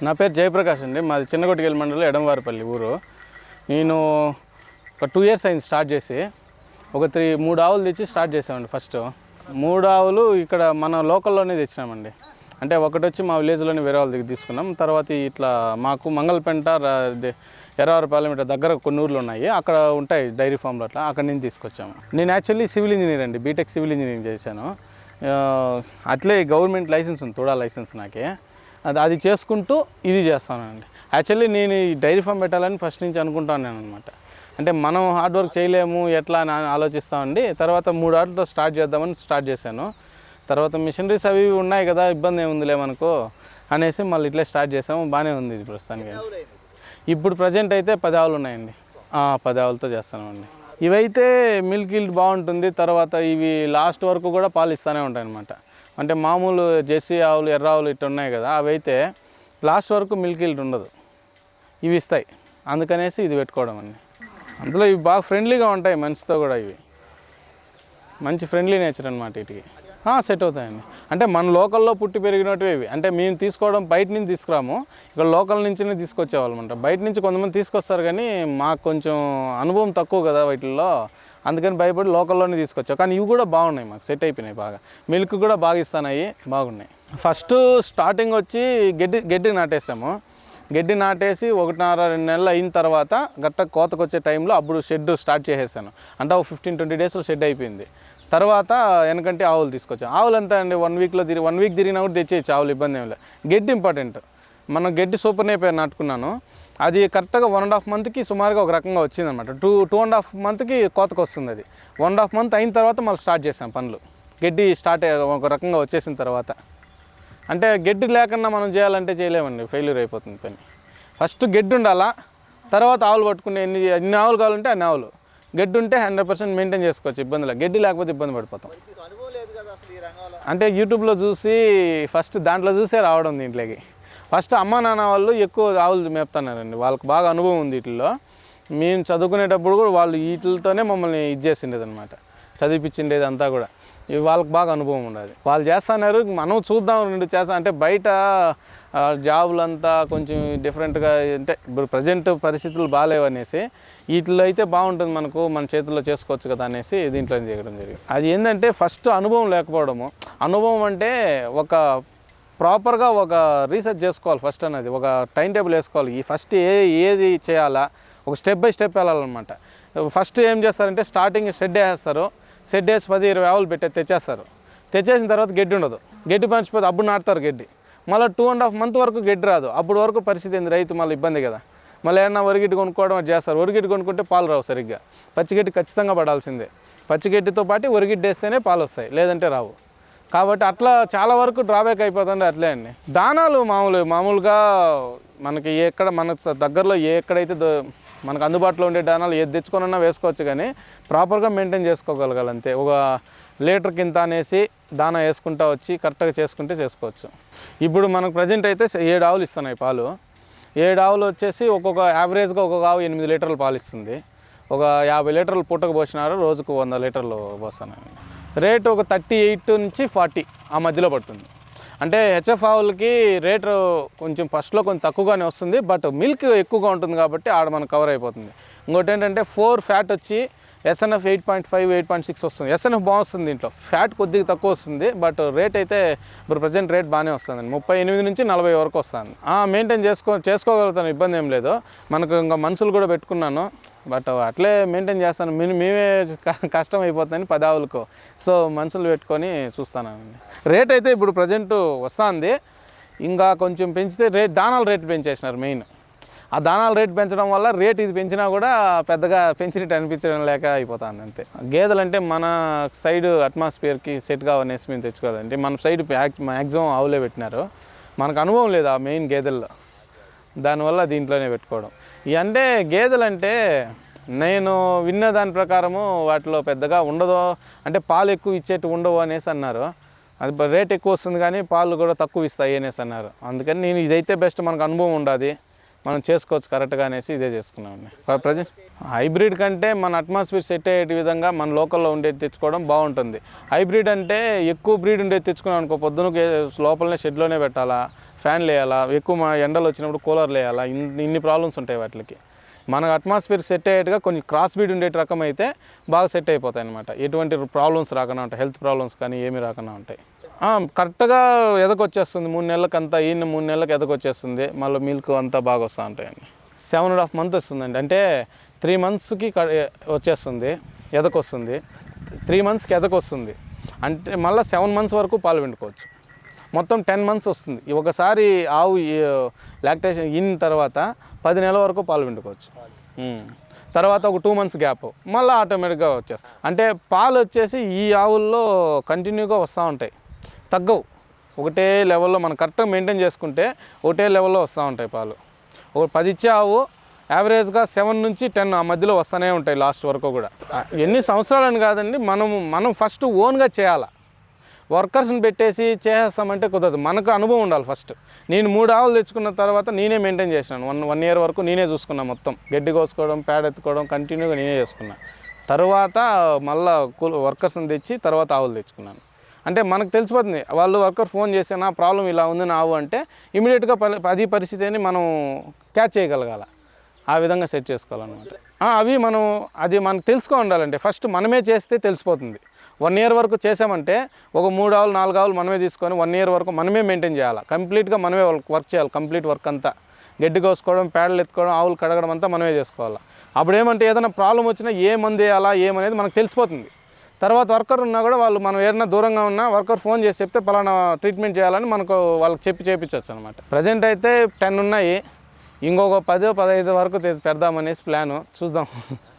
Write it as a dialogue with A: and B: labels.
A: నా పేరు జయప్రకాష్ అండి. మాది చిన్నగొట్టిగల్ మండలం ఎడంవారిపల్లి ఊరు. నేను ఒక 2 years అయింది స్టార్ట్ చేసి. ఒక 3 ఆవులు తెచ్చి స్టార్ట్ చేసామండి. ఫస్ట్ 3 ఆవులు ఇక్కడ మన లోకల్లోనే తెచ్చినామండి. అంటే ఒకటి వచ్చి మా విలేజ్లోనే వేరే వాళ్ళ దగ్గర తీసుకున్నాం. తర్వాత ఇట్లా మాకు మంగళపెంట ఎర్రవారిపాలెం ఇట్లా దగ్గర కొన్ని ఊర్లు ఉన్నాయి, అక్కడ ఉంటాయి డైరీ ఫామ్లు, అట్లా అక్కడి నుంచి తీసుకొచ్చాము. నేను యాక్చువల్లీ సివిల్ ఇంజనీర్ అండి, బీటెక్ సివిల్ ఇంజనీరింగ్ చేశాను. అట్లే గవర్నమెంట్ లైసెన్స్ ఉంది, తోడా లైసెన్స్ నాకే. అది చేసుకుంటూ ఇది చేస్తానండి. యాక్చువల్లీ నేను ఈ డైరీ ఫామ్ పెట్టాలని ఫస్ట్ నుంచి అనుకుంటాను అనమాట. అంటే మనం హార్డ్ వర్క్ చేయలేము ఎట్లా అని ఆలోచిస్తామండి. తర్వాత 3 ఆటలతో స్టార్ట్ చేద్దామని స్టార్ట్ చేశాను. తర్వాత మిషనరీస్ అవి ఉన్నాయి కదా, ఇబ్బంది ఏముందిలే మనకు అనేసి మళ్ళీ ఇట్లే స్టార్ట్ చేసాము. బాగానే ఉంది ఇది ప్రస్తుతానికి. ఇప్పుడు ప్రజెంట్ అయితే 10 ఆవులు ఉన్నాయండి. 10 ఆవులతో చేస్తామండి. ఇవైతే మిల్క్ ఈల్డ్ బాగుంటుంది. తర్వాత ఇవి లాస్ట్ వరకు కూడా పాలు ఇస్తూనే ఉంటాయి అన్నమాట. అంటే మామూలు జెర్సీ ఆవులు, ఎర్ర ఆవులు ఇట్లా ఉన్నాయి కదా, అవైతే లాస్ట్ వరకు మిల్క్ ఈల్డ్ ఉండదు, ఇవి ఇస్తాయి. అందుకనేసి ఇది పెట్టుకోవడం అండి. అందులో ఇవి బాగా ఫ్రెండ్లీగా ఉంటాయి మనిషితో కూడా. ఇవి మంచి ఫ్రెండ్లీ నేచర్ అనమాట వీటికి. సెట్ అవుతాయండి. అంటే మన లోకల్లో పుట్టి పెరిగినట్టు ఇవి. అంటే మేము తీసుకోవడం బయట నుంచి తీసుకురాము, ఇక్కడ లోకల్ నుంచినే తీసుకొచ్చేవాళ్ళం అంట. బయట నుంచి కొంతమంది తీసుకొస్తారు కానీ మాకు కొంచెం అనుభవం తక్కువ కదా వీటిల్లో, అందుకని భయపడి లోకల్లోనే తీసుకొచ్చాం. కానీ ఇవి కూడా బాగున్నాయి, మాకు సెట్ అయిపోయినాయి బాగా. మిల్క్ కూడా బాగా ఇస్తున్నాయి, బాగున్నాయి. ఫస్ట్ స్టార్టింగ్ వచ్చి గడ్డి నాటేసాము. గడ్డి నాటేసి 1.5-2 నెలలు అయిన తర్వాత గట్ట కోతకు వచ్చే టైంలో అప్పుడు షెడ్ స్టార్ట్ చేసేసాను. అంటే 15-20 డేస్లో షెడ్ అయిపోయింది. తర్వాత వెనకంటే ఆవులు తీసుకొచ్చాను. ఆవులు ఎంత అండి, 1 వీక్ తిరిగినా కూడా తెచ్చేయచ్చు ఆవులు, ఇబ్బంది ఏం లేదు. గడ్డి ఇంపార్టెంట్. మనం గడ్డి సూపర్ నేపే నాటుకున్నాను. అది కరెక్ట్గా 1.5 మంత్కి సుమారుగా ఒక రకంగా వచ్చిందనమాట. 2.5 మంత్కి కోతకు వస్తుంది. అది 1.5 మంత్ అయిన తర్వాత మళ్ళీ స్టార్ట్ చేసాం పనులు. గడ్డి స్టార్ట్ ఒక రకంగా వచ్చేసిన తర్వాత. అంటే గడ్డి లేకుండా మనం చేయాలంటే చేయలేమండి, ఫెయిల్యూర్ అయిపోతుంది పని. ఫస్ట్ గడ్డి ఉండాలా, తర్వాత ఆవులు పట్టుకునే ఎన్ని ఆవులు కావాలంటే అన్ని ఆవులు. గడ్డి ఉంటే 100% మెయింటైన్ చేసుకోవచ్చు, ఇబ్బందిలో. గడ్డి లేకపోతే ఇబ్బంది పడిపోతాం. అంటే యూట్యూబ్లో చూసి ఫస్ట్ దాంట్లో చూసే రావడం దీంట్లోకి. ఫస్ట్ అమ్మ నాన్న వాళ్ళు ఎక్కువ ఆవులు మేపుతున్నారండి, వాళ్ళకి బాగా అనుభవం ఉంది వీటిల్లో. మేము చదువుకునేటప్పుడు కూడా వాళ్ళు వీటితోనే మమ్మల్ని ఇది చేసిండేది అనమాట, చదివిపించిండేది అంతా కూడా. ఇవి వాళ్ళకి బాగా అనుభవం ఉండదు, వాళ్ళు చేస్తున్నారు. మనం చూద్దాం 2 చేస్తాం అంటే. బయట జాబులంతా కొంచెం డిఫరెంట్గా, అంటే ఇప్పుడు ప్రజెంట్ పరిస్థితులు బాగాలేవు అనేసి వీటిలో అయితే బాగుంటుంది, మనకు మన చేతుల్లో చేసుకోవచ్చు కదా అనేసి దీంట్లో చేయడం జరిగింది. అది ఏంటంటే ఫస్ట్ అనుభవం లేకపోవడము. అనుభవం అంటే ఒక ప్రాపర్గా ఒక రీసెర్చ్ చేసుకోవాలి ఫస్ట్ అనేది, ఒక టైం టేబుల్ వేసుకోవాలి. ఈ ఫస్ట్ ఏది చేయాలా, ఒక స్టెప్ బై స్టెప్ వెళ్ళాలన్నమాట. ఫస్ట్ ఏం చేస్తారంటే స్టార్టింగ్ షెడ్ వేసేస్తారు. షెడ్ వేసి 10-20 ఆవులు తెచ్చేస్తారు. తెచ్చేసిన తర్వాత గడ్డి ఉండదు, గడ్డి పంచిపోతే అప్పుడు నాటుతారు గడ్డి. మళ్ళీ 2.5 మంత్ వరకు గడ్డి రాదు. అప్పుడు వరకు పరిస్థితి ఏంది, రైతు మళ్ళీ ఇబ్బంది కదా. మళ్ళీ ఏమన్నా వరిగిడ్డి కొనుక్కోవడం అది చేస్తారు. వరిగిడ్డి కొనుక్కుంటే పాలు రావు సరిగ్గా. పచ్చిగడ్డి ఖచ్చితంగా పడాల్సిందే. పచ్చిగడ్డితో పాటు వరిగిడ్డి వేస్తేనే పాలు వస్తాయి, లేదంటే రావు. కాబట్టి అట్లా చాలా వరకు డ్రాబ్యాక్ అయిపోతుంది. అట్లే అండి. దానాలు మామూలుగా మనకి మన దగ్గరలో ఎక్కడైతే మనకు అందుబాటులో ఉండే దానాలు ఏది తెచ్చుకొనన్నా వేసుకోవచ్చు, కానీ ప్రాపర్గా మెయింటైన్ చేసుకోగలగాలి అంతే. ఒక లీటర్ కింద అనేసి దానా వేసుకుంటా వచ్చి కరెక్ట్గా చేసుకుంటే చేసుకోవచ్చు. ఇప్పుడు మనకు ప్రజెంట్ అయితే 7 ఆవులు ఇస్తున్నాయి పాలు. 7 ఆవులు వచ్చేసి యావరేజ్గా ఒక్కొక్క ఆవు 8 లీటర్లు పాలు ఇస్తుంది. ఒక 50 లీటర్లు పూటకు పోసినారు, రోజుకు 100 లీటర్లు పోస్తున్నాను. రేటు ఒక 38 నుంచి 40 ఆ మధ్యలో పడుతుంది. అంటే హెచ్ఎఫ్ ఆవులకి రేటు కొంచెం ఫస్ట్లో కొంచెం తక్కువగానే వస్తుంది, బట్ మిల్క్ ఎక్కువగా ఉంటుంది కాబట్టి ఆడ మనకు కవర్ అయిపోతుంది. ఇంకోటి ఏంటంటే 4 ఫ్యాట్ వచ్చి ఎస్ఎన్ఎఫ్ 8.5, 8.6 వస్తుంది. ఎస్ఎన్ఎఫ్ బాగుంది, దీంట్లో ఫ్యాట్ కొద్దిగా తక్కువ వస్తుంది. బట్ రేట్ అయితే ఇప్పుడు ప్రజెంట్ రేట్ బాగానే వస్తుంది, 38 నుంచి 40 వరకు వస్తుంది. మెయింటైన్ చేసుకోగలుగుతాను, ఇబ్బంది ఏం లేదు. మనకు ఇంకా మనుషులు కూడా పెట్టుకున్నాను, బట్ అట్లే మెయింటైన్ చేస్తాను. మేమే కష్టం అయిపోతుందని 10 ఆవులకు, సో మనుషులు పెట్టుకొని చూస్తానండి. రేట్ అయితే ఇప్పుడు ప్రజెంట్ వస్తుంది. ఇంకా కొంచెం పెంచితే దానాల రేట్ పెంచేసినారు మెయిన్. ఆ దానాల రేట్ పెంచడం వల్ల రేట్ ఇది పెంచినా కూడా పెద్దగా పెంచినట్టు అనిపించడం లేక అయిపోతుంది అంతే. గేదెలు అంటే మన సైడ్ అట్మాస్ఫియర్కి సెట్ కావనేసి మేము తెచ్చుకోవాలంటే మన సైడ్ మ్యాక్సిమం ఆవులే పెట్టినారు. మనకు అనుభవం లేదు ఆ మెయిన్ గేదెల్లో, దానివల్ల దీంట్లోనే పెట్టుకోవడం. అంటే గేదెలు అంటే నేను విన్న దాని ప్రకారము వాటిలో పెద్దగా ఉండదు, అంటే పాలు ఎక్కువ ఇచ్చేట్టు ఉండవు అనేసి అన్నారు. అది రేట్ ఎక్కువ వస్తుంది కానీ పాలు కూడా తక్కువ ఇస్తాయి అనేసి అన్నారు. అందుకని నేను ఇదైతే బెస్ట్, మనకు అనుభవం ఉండాలి, మనం చేసుకోవచ్చు కరెక్ట్గా అనేసి ఇదే చేసుకున్నామండి. ప్రజెంట్ హైబ్రిడ్ కంటే మన అట్మాస్ఫియర్ సెట్ అయ్యే విధంగా మన లోకల్లో ఉండేది తెచ్చుకోవడం బాగుంటుంది. హైబ్రిడ్ అంటే ఎక్కువ బ్రీడ్ ఉండేది తెచ్చుకున్నాం అనుకో, పొద్దున లోపలనే షెడ్లోనే పెట్టాలా, ఫ్యాన్లు వేయాలా, ఎక్కువ మా ఎండలు వచ్చినప్పుడు కూలర్లు వేయాలా, ఇన్ని ప్రాబ్లమ్స్ ఉంటాయి వాటికి. మన అట్మాస్ఫియర్ సెట్ అయ్యేట్టుగా కొంచెం క్రాస్ బ్రీడ్ ఉండే రకం అయితే బాగా సెట్ అయిపోతాయి అనమాట. ఎటువంటి ప్రాబ్లమ్స్ రాకుండా ఉంటాయి, హెల్త్ ప్రాబ్లమ్స్ కానీ ఏమీ రాకుండా ఉంటాయి. కరెక్ట్గా ఎదకొచ్చేస్తుంది 3 నెలలకంతా, 3 నెలలకు ఎదకొచ్చేస్తుంది. మళ్ళీ మిల్క్ అంతా బాగా వస్తూ ఉంటాయండి. 7.5 months వస్తుందండి. అంటే 3 monthsకి వచ్చేస్తుంది, ఎదకొస్తుంది. 3 monthsకి ఎదకొస్తుంది అంటే మళ్ళీ 7 months వరకు పాలు పిండుకోవచ్చు. మొత్తం 10 months వస్తుంది. ఒకసారి ఆవు లాక్టేషన్ ఇన్ తర్వాత 10 నెలల వరకు పాలు పిండుకోవచ్చు. తర్వాత ఒక 2 months గ్యాప్ మళ్ళీ ఆటోమేటిక్గా వచ్చేస్తాయి. అంటే పాలు వచ్చేసి ఈ ఆవుల్లో కంటిన్యూగా వస్తూ ఉంటాయి, తగ్గవు. ఒకటే లెవెల్లో మనం కరెక్ట్గా మెయింటైన్ చేసుకుంటే ఒకటే లెవెల్లో వస్తూ ఉంటాయి పాలు. ఒక 10 ఇచ్చే ఆవు యావరేజ్గా 7 నుంచి 10 ఆ మధ్యలో వస్తూనే ఉంటాయి లాస్ట్ వరకు కూడా. ఎన్ని సంవత్సరాలని కాదండి, మనం ఫస్ట్ ఓన్గా చేయాలి. వర్కర్స్ని పెట్టేసి చేసేస్తామంటే కుదరదు. మనకు అనుభవం ఉండాలి ఫస్ట్. నేను 3 ఆవులు తెచ్చుకున్న తర్వాత నేనే మెయింటైన్ చేసినాను. 1 year వరకు నేనే చూసుకున్నాను. మొత్తం గడ్డి కోసుకోవడం, పేడ ఎత్తుకోవడం కంటిన్యూగా నేనే చేసుకున్నాను. తర్వాత మళ్ళీ వర్కర్స్ని తెచ్చి తర్వాత ఆవులు తెచ్చుకున్నాను. అంటే మనకు తెలిసిపోతుంది. వాళ్ళు వర్కర్ ఫోన్ చేస్తే నా ప్రాబ్లం ఇలా ఉంది నా ఆవు అంటే ఇమీడియట్గా అది పరిస్థితిని మనం క్యాచ్ చేయగలగాలి. ఆ విధంగా సెట్ చేసుకోవాలన్నమాట. అవి అది మనకు తెలుసుకో ఉండాలంటే ఫస్ట్ మనమే చేస్తే తెలిసిపోతుంది. 1 year వరకు చేసామంటే ఒక 3 ఆవులు 4 ఆవులు మనమే తీసుకొని 1 year వరకు మనమే మెయింటైన్ చేయాలి. కంప్లీట్గా మనమే వర్క్ చేయాలి. కంప్లీట్ వర్క్ అంతా గడ్డి కోసుకోవడం, పేడలు ఎత్తుకోవడం, ఆవులు కడగడం అంతా మనమే చేసుకోవాలి. అప్పుడు ఏమంటే ఏదైనా ప్రాబ్లం వచ్చినా ఏ మందు వేయాలా ఏమనేది మనకు తెలిసిపోతుంది. తర్వాత వర్కర్ ఉన్నా కూడా మనం ఏదైనా దూరంగా ఉన్నా వర్కర్ ఫోన్ చేసి చెప్తే పలానా ట్రీట్మెంట్ చేయాలని వాళ్ళకి చెప్పి చేయించవచ్చు అనమాట. ప్రజెంట్ అయితే 10 ఉన్నాయి. ఇంకొక 10-15 వరకు పెడదామనేసి ప్లాను. చూద్దాం.